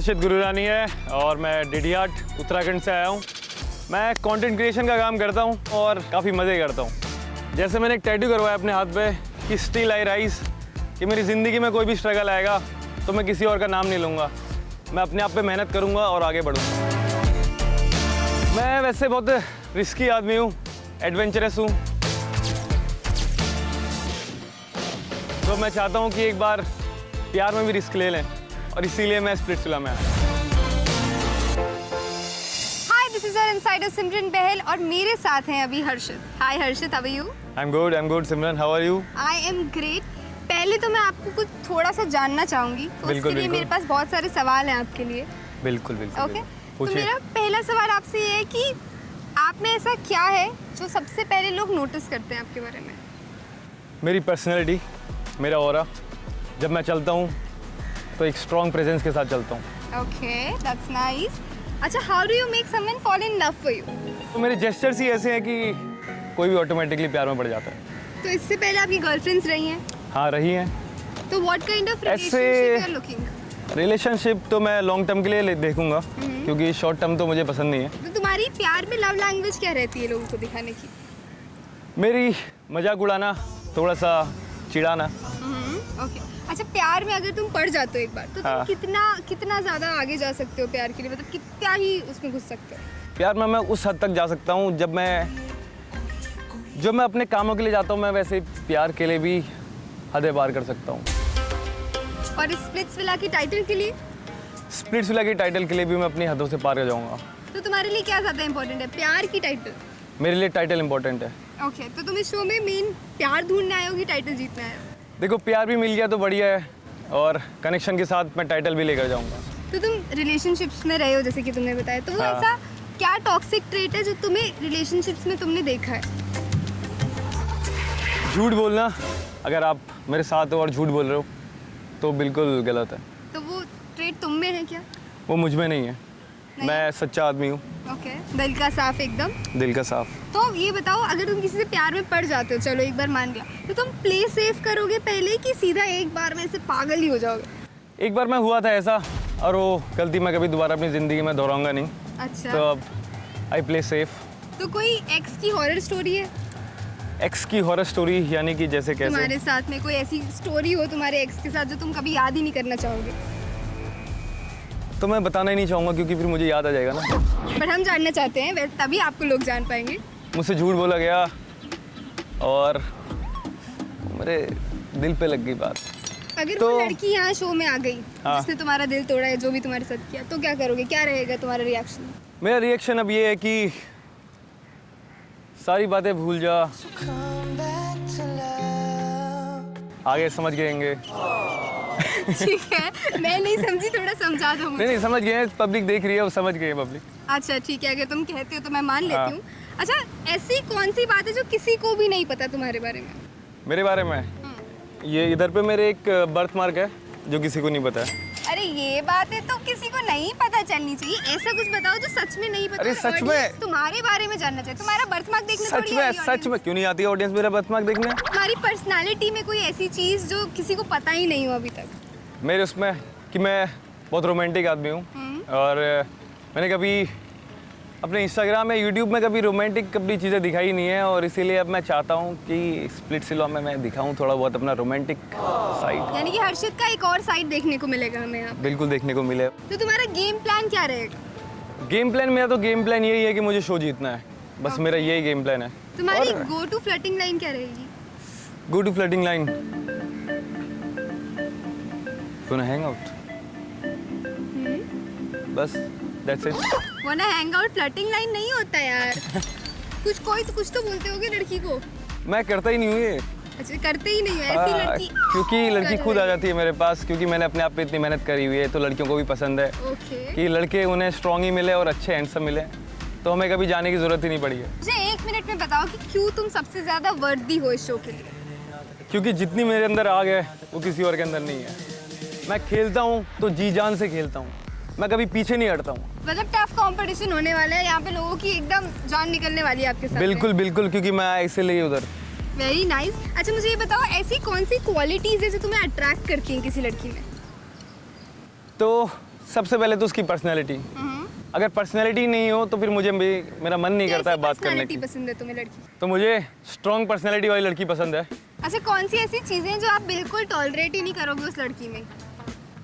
हर्षित गुरुरानी है और मैं डिडियाट उत्तराखंड से आया हूँ। मैं कंटेंट क्रिएशन का काम करता हूँ और काफ़ी मज़े करता हूँ। जैसे मैंने एक टैटू करवाया अपने हाथ पे कि स्टिल आई राइज, कि मेरी ज़िंदगी में कोई भी स्ट्रगल आएगा तो मैं किसी और का नाम नहीं लूँगा, मैं अपने आप पे मेहनत करूँगा और आगे बढ़ूँगा। मैं वैसे बहुत रिस्की आदमी हूँ, एडवेंचरस हूँ, तो मैं चाहता हूँ कि एक बार प्यार में भी रिस्क ले लें और इसीलिए मैं स्प्लिट्सविला में आया। Hi, this is our insider Simran Bahl और मेरे साथ हैं अभी Harshit. Hi Harshit, how are you? I am good Simran, how are you? I am great. पहले तो मैं आपको कुछ थोड़ा सा जानना चाहूंगी, तो उसके लिए मेरे पास बहुत सारे सवाल हैं आपके लिए। बिल्कुल बिल्कुल। ओके, तो मेरा पहला सवाल आपसे ये है कि आप में ऐसा क्या है जो सबसे पहले लोग नोटिस करते हैं आपके बारे में? मेरी पर्सनैलिटी, मेरा ऑरा। जब मैं चलता हूँ तो एक स्ट्रॉन्ग प्रेजेंस के साथ चलता हूँ। Okay, that's nice. अच्छा, how do you make someone fall in love for you? तो मेरे जेस्चर्स ही ऐसे हैं कि कोई भी ऑटोमेटिकली प्यार में पड़ जाता है। तो इससे पहले आपकी गर्लफ्रेंड्स रही हैं? हाँ, रही हैं। तो व्हाट काइंड ऑफ ऐसे relationship you are looking? Relationship तो मैं लॉन्ग टर्म के लिए देखूंगा, क्योंकि शॉर्ट टर्म तो मुझे पसंद नहीं है। तो तुम्हारी प्यार में लव लैंग्वेज क्या रहती है लोगों को दिखाने की? मेरी मजाक उड़ाना, थोड़ा सा चिढ़ाना। ओके। अच्छा, प्यार में अगर तुम पड़ जाते हो एक बार तो तुम हाँ। कितना ज़्यादा आगे जा सकते हो प्यार के लिए? मतलब कितना ही उसमें घुस सकते हो? प्यार में मैं उस हद तक जा सकता हूँ जब मैं अपने कामों के लिए जाता हूँ, मैं वैसे प्यार के लिए भी हदें पार कर सकता हूँ। और स्प्लिट्सविला की टाइटल के लिए? स्प्लिट्सविला की टाइटल के लिए भी मैं अपनी हदों से पार कर जाऊँगा। तो तुम्हारे लिए क्या ज़्यादा इंपॉर्टेंट है, प्यार की टाइटल? मेरे लिए टाइटल इंपॉर्टेंट है। ओके, तो तुम इस शो में मेन प्यार ढूंढने आए हो कि टाइटल जीतना है? देखो, प्यार भी मिल गया तो बढ़िया है और कनेक्शन के साथ मैं टाइटल भी लेकर जाऊँगा। तो तुम रिलेशनशिप्स में रहे हो जैसे कि तुमने बताया, तो वो हाँ। ऐसा क्या टॉक्सिक ट्रेट है जो तुम्हें रिलेशनशिप्स में तुमने देखा है? झूठ बोलना। अगर आप मेरे साथ हो और झूठ बोल रहे हो तो बिल्कुल गलत है। तो वो ट्रेट तुम में है क्या? वो मुझ में नहीं है। मैं सच्चा आदमी हूँ। ओके, दिल का साफ एकदम। दिल का साफ। तो ये बताओ, अगर तुम किसी से प्यार में पड़ जाते हो, चलो एक बार मान लिया, तो तुम प्ले सेफ करोगे पहले कि सीधा एक बार में से पागल ही हो जाओगे? एक बार मैं हुआ था ऐसा और वो गलती मैं कभी दोबारा अपनी ज़िंदगी में दोहराऊंगा नहीं। अच्छा। तो अब आई प्ले सेफ। तो कोई एक्स की हॉरर स्टोरी है? एक्स की हॉरर स्टोरी यानी कि जैसे कैसे? तुम्हारे साथ में कोई ऐसी स्टोरी हो तुम्हारे एक्स के साथ जो तुम कभी याद ही नहीं करना चाहोगे? तो मैं बताना ही नहीं चाहूँगा क्योंकि फिर मुझे याद आ जाएगा ना। पर हम जानना चाहते हैं, तभी आपको लोग जान पाएंगे। मुझसे झूठ बोला गया और मेरे दिल पे लग गई बात। अगर तो वो लड़की यहाँ शो में आ गई हाँ। जिसने तुम्हारा दिल तोड़ा है, जो भी तुम्हारे साथ किया, तो क्या करोगे? क्या रहेगा तुम्हारा रिएक्शन? मेरा रिएक्शन अब ये है कि सारी बातें भूल जा, आगे समझ गएंगे। ठीक है, मैं नहीं समझी, थोड़ा समझा दो मुझे। नहीं समझ गए, पब्लिक देख रही है, वो समझ गए पब्लिक। अच्छा ठीक है, अगर तुम कहते हो तो मैं मान हाँ। लेती हूँ। अच्छा, ऐसी कौन सी बात है जो किसी को भी नहीं पता तुम्हारे बारे में? मेरे बारे में ये इधर पे मेरे एक बर्थ मार्क है जो किसी को नहीं पता है। अरे ये बात है तो किसी को नहीं पता चलनी चाहिए। ऐसा कुछ बताओ जो सच में नहीं पता। अरे और सच में? audience तुम्हारे बारे में जानना चाहिए। तुम्हारा बर्थ मार्क देखने सच थोड़ी में आई है सच में क्यों नहीं आती है ऑडियंस मेरा बर्थ मार्क देखने? तुम्हारी पर्सनालिटी में कोई ऐसी चीज जो किसी को पता ही नहीं हो अभी तक? मेरे उसमें कि मैं बहुत रोमांटिक आदमी हूँ और मैंने कभी अपने इंस्टाग्राम या यूट्यूब में कभी रोमांटिक कभी चीज़ें दिखाई नहीं है और इसीलिए अब मैं चाहता हूँ कि स्प्लिट्सविला में मैं दिखाऊँ थोड़ा बहुत अपना रोमांटिक साइड। यानी कि हर्षित का एक और साइड देखने को मिलेगा हमें यहाँ पे। बिल्कुल देखने को मिले। तो तुम्हारा गेम प्लान क्या रहेगा? गेम प्लान मेरा तो गेम प्लान यही है कि मुझे शो जीतना है, बस मेरा यही गेम प्लान है। तुम्हारी और गो टू फ्लर्टिंग लाइन क्या रहेगी? Go to flirting line, wanna hang out, बस that's it। वरना हैंग आउट फ्लर्टिंग लाइन नहीं होता यार। कुछ तो बोलते होगे लड़की को। मैं करता ही नहीं हूँ ये। अच्छा, करते ही नहीं हो ऐसी लड़की? क्योंकि लड़की खुद आ जाती है मेरे पास, क्योंकि मैंने अपने आप पे इतनी मेहनत करी हुई है, तो लड़कियों को भी पसंद है ओके। कि लड़के उन्हें स्ट्रॉन्ग ही मिले और अच्छे हैंडसम मिले, तो हमें कभी जाने की ज़रूरत ही नहीं पड़ी है। मुझे 1 मिनट में बताओ कि क्यों तुम सबसे ज़्यादा वर्दी हो इस शो के लिए? क्योंकि जितनी मेरे अंदर आग है वो किसी और के अंदर नहीं है। मैं खेलता हूँ तो जी जान से खेलता हूँ, मैं कभी पीछे नहीं हटता हूँ। मतलब टफ कंपटीशन होने वाला है यहाँ पे, लोगों की एकदम जान निकलने वाली है आपके साथ। बिल्कुल बिल्कुल, क्योंकि मैं आया इसीलिए उधर। Very nice. अच्छा मुझे ये बताओ, ऐसी कौन सी क्वालिटीज है जो तुम्हें अट्रैक्ट करती हैं किसी लड़की में? तो सबसे पहले तो उसकी पर्सनैलिटी। अगर पर्सनैलिटी नहीं हो तो फिर मेरा मन नहीं करता है बात करने की। पसंद है तुम्हें लड़की? तो मुझे स्ट्रॉन्ग पर्सनैलिटी वाली लड़की पसंद है। अच्छा, कौन सी ऐसी चीज़ें हैं जो आप बिल्कुल टॉलरेट ही नहीं करोगे उस लड़की में?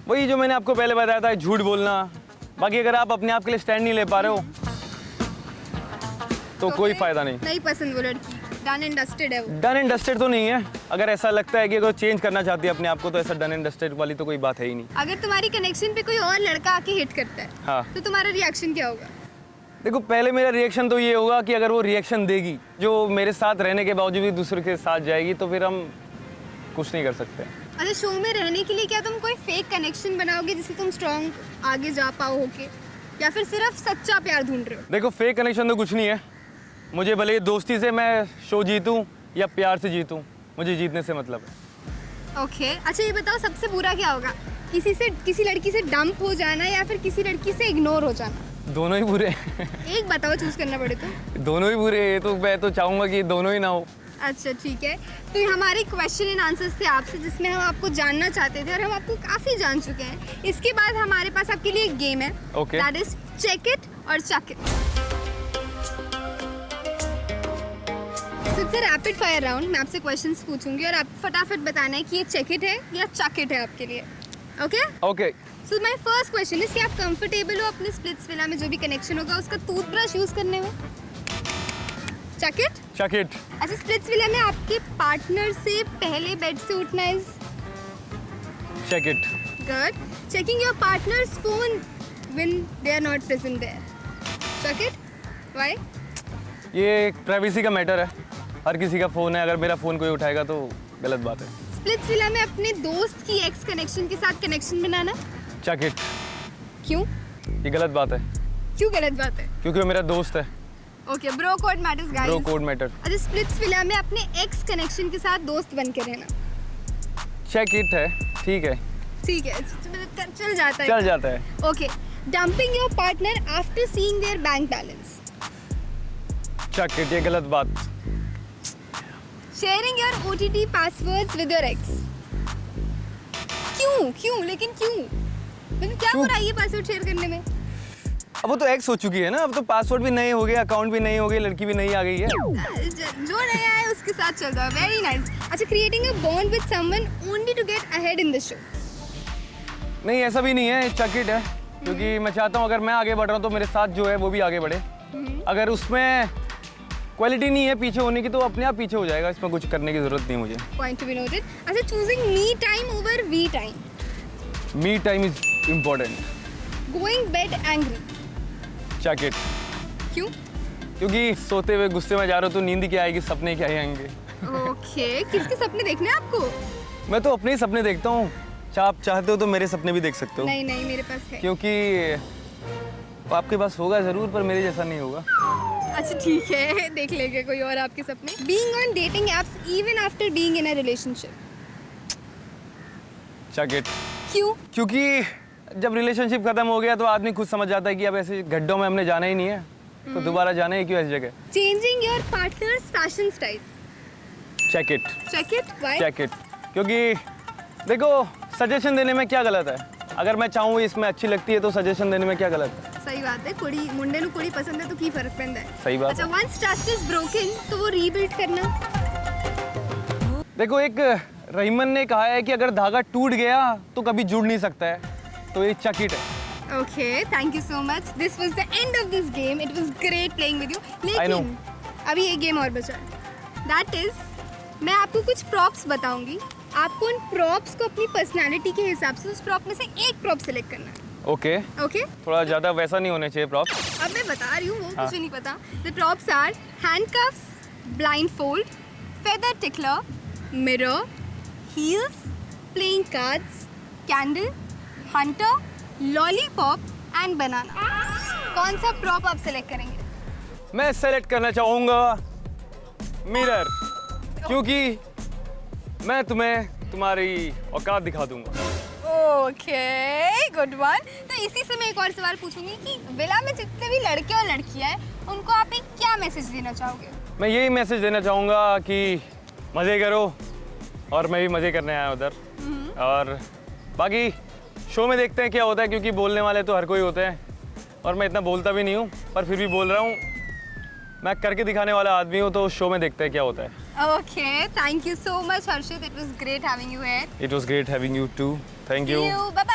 वही जो मैंने आपको पहले बताया था, झूठ बोलना। बाकी अगर आप अपने आप के लिए स्टैंड नहीं ले पा रहे हो तो कोई फ़ायदा नहीं पसंद वो लड़की, डन एंड डस्टेड है वो। डन एंड डस्टेड तो नहीं है। अगर ऐसा लगता है कि अगर चेंज करना चाहती है अपने आप को तो ऐसा डन एंड डस्टेड वाली तो कोई बात है ही नहीं। अगर तुम्हारी कनेक्शन पे कोई और लड़का आके हिट करता है, हाँ, तो तुम्हारा रिएक्शन क्या होगा? देखो पहले मेरा रिएक्शन तो ये होगा कि अगर वो रिएक्शन देगी, जो मेरे साथ रहने के बावजूद भी दूसरे के साथ जाएगी, तो फिर हम कुछ नहीं कर सकते। अच्छा, शो में रहने के लिए क्या तुम कोई फेक कनेक्शन बनाओगे जिससे तुम स्ट्रॉन्ग आगे जा पाओ होके, या फिर सिर्फ सच्चा प्यार ढूंढ रहे हो? देखो फेक कनेक्शन तो कुछ नहीं है। मुझे भले दोस्ती से मैं शो जीतूं या प्यार से जीतूं, मुझे जीतने से मतलब है। ओके, अच्छा ये बताओ सबसे बुरा क्या होगा, किसी लड़की से डंप हो जाना या फिर किसी लड़की से इग्नोर हो जाना? दोनों ही बुरे। एक बताओ, चूज करना पड़े तो। दोनों ही बुरे हैं, तो मैं तो चाहूँगा कि दोनों ही ना हो। अच्छा ठीक है, तो ये हमारे क्वेश्चन एंड आंसर्स थे आपसे, जिसमें हम आपको जानना चाहते थे और हम आपको काफ़ी जान चुके हैं। इसके बाद हमारे पास आपके लिए एक गेम है, Okay. That is check it और चक इट। सबसे रैपिड फायर राउंड, मैं आपसे क्वेश्चंस पूछूंगी और आप फटाफट बताना है कि ये चेक इट है या चक इट है आपके लिए। Okay okay. So my first question is कि आप कंफर्टेबल हो अपने स्प्लिट्स विला में जो भी कनेक्शन होगा उसका टूथब्रश यूज करने में? Chuck it? Chuck it. अच्छा, स्प्लिट्स विला में आपके पार्टनर से पहले बेड से उठना is? Chuck it. Good. Checking your partner's phone when they are not present there? Chuck it? Why? ये एक प्राइवेसी का मैटर है, हर किसी का फ़ोन है, अगर मेरा फ़ोन कोई उठाएगा तो गलत बात है। स्प्लिट्स विला में अपने दोस्त की एक्स कनेक्शन के साथ कनेक्शन बनाना? Chak it. क्यों? ये गलत बात है। क्यों गलत बात है? क्योंकि वो मेरा दोस्त है। Okay, bro code matters guys. Bro code matter. अच्छा, स्प्लिट्स विला में अपने एक्स कनेक्शन के साथ दोस्त बन के रहना? चेक इट है, ठीक है। ठीक है, चल जाता है। चल जाता है। Okay, dumping your partner after seeing their bank balance? Chuck it, ये गलत बात। Sharing your OTT passwords with your ex? क्यों लेकिन क्यों? मतलब क्या बुराई है पासवर्ड शेयर करने में? अब वो तो एक्स हो चुकी है ना, अब तो पासवर्ड भी नए हो गए, अकाउंट भी नई हो गई, लड़की भी नई आ गई है। जो नया है उसके साथ चल रहा है। Very nice. अच्छा, creating a bond with someone only to get ahead in the show? नहीं, ऐसा भी नहीं है, चक इट है। क्योंकि मैं चाहता हूँ अगर मैं आगे बढ़ रहा हूँ तो मेरे साथ जो है वो भी आगे बढ़े। अगर उसमें क्वालिटी नहीं है पीछे होने की तो अपने आप पीछे हो जाएगा, इसमें कुछ करने की जरूरत नहीं मुझे। Point to be noted. अच्छा, choosing me time over we time? Me time is important. Going bed angry? Chuck it. क्यों? क्योंकि सोते हुए गुस्से में जा रहे हो तो नींद क्या आएगी, सपने क्या आएंगे। ओके, किसके सपने देखने हैं आपको? मैं तो अपने ही सपने देखता हूँ, आप चाहते हो तो मेरे सपने भी देख सकते हो। नहीं मेरे पास है। क्योंकि आपके पास होगा जरूर, पर मेरे जैसा नहीं होगा। अच्छा ठीक है, देख लेंगे कोई और आपके सपने। Being on dating apps even after being in a relationship? Chuck it. क्यों? क्योंकि जब रिलेशनशिप खत्म हो गया तो आदमी खुद समझ जाता है कि अब ऐसे गड्ढों में हमने जाना ही नहीं है, तो दोबारा जाना ही क्यों ऐसी जगह। Changing your partner's fashion style? Check it. Check it? Why? Check it. क्योंकि देखो सजेशन देने में क्या गलत है, अगर मैं चाहूँ इसमें अच्छी लगती है तो सजेशन देने में क्या गलत है। सही बात है, कुड़ी मुंडे नु कुड़ी पसंद है तो की फर्क पैंदा है। सही बात। अच्छा, वंस ट्रस्ट इज ब्रोकन तो वो रीबिल्ड करना? देखो एक रहीमन ने कहा है कि अगर धागा टूट गया तो कभी जुड़ नहीं सकता है, तो ये चक इट है। Okay, thank you so much. This was the end of this game. It was great playing with you. I know. लेकिन अभी एक गेम और बचा है, दैट इज मैं आपको कुछ प्रॉप्स बताऊंगी, आपको उन प्रॉप्स को अपनी पर्सनालिटी के हिसाब से उस प्रॉप में से एक प्रॉप सेलेक्ट करना है। ओके। ओके, थोड़ा ज़्यादा वैसा नहीं होने चाहिए प्रॉप्स। अब मैं बता रही हूँ, वो हाँ। मुझे नहीं पता। The props are handcuffs, blindfold, feather tickler, mirror, heels, playing cards, candle, hunter, lollipop and banana. कौन सा प्रॉप आप सेलेक्ट करेंगे? मैं सेलेक्ट करना चाहूँगा मिरर, क्योंकि मैं तुम्हें तुम्हारी औकात दिखा दूंगा। Okay, good one. तो इसी से मैं एक और सवाल पूछूंगी कि विला में जितने भी लड़के और लड़कियां हैं उनको आप एक क्या मैसेज देना चाहोगे? मैं यही मैसेज देना चाहूँगा कि मज़े करो, और मैं भी मज़े करने आया उधर। और बाकी शो में देखते हैं क्या होता है, क्योंकि बोलने वाले तो हर कोई होते हैं और मैं इतना बोलता भी नहीं हूँ, पर फिर भी बोल रहा हूँ। मैं करके दिखाने वाला आदमी हूँ, तो शो में देखते हैं क्या होता है। Okay, thank you so much, Harshit. It was great having you here. It was great having you too. Thank See you. you. Bye bye.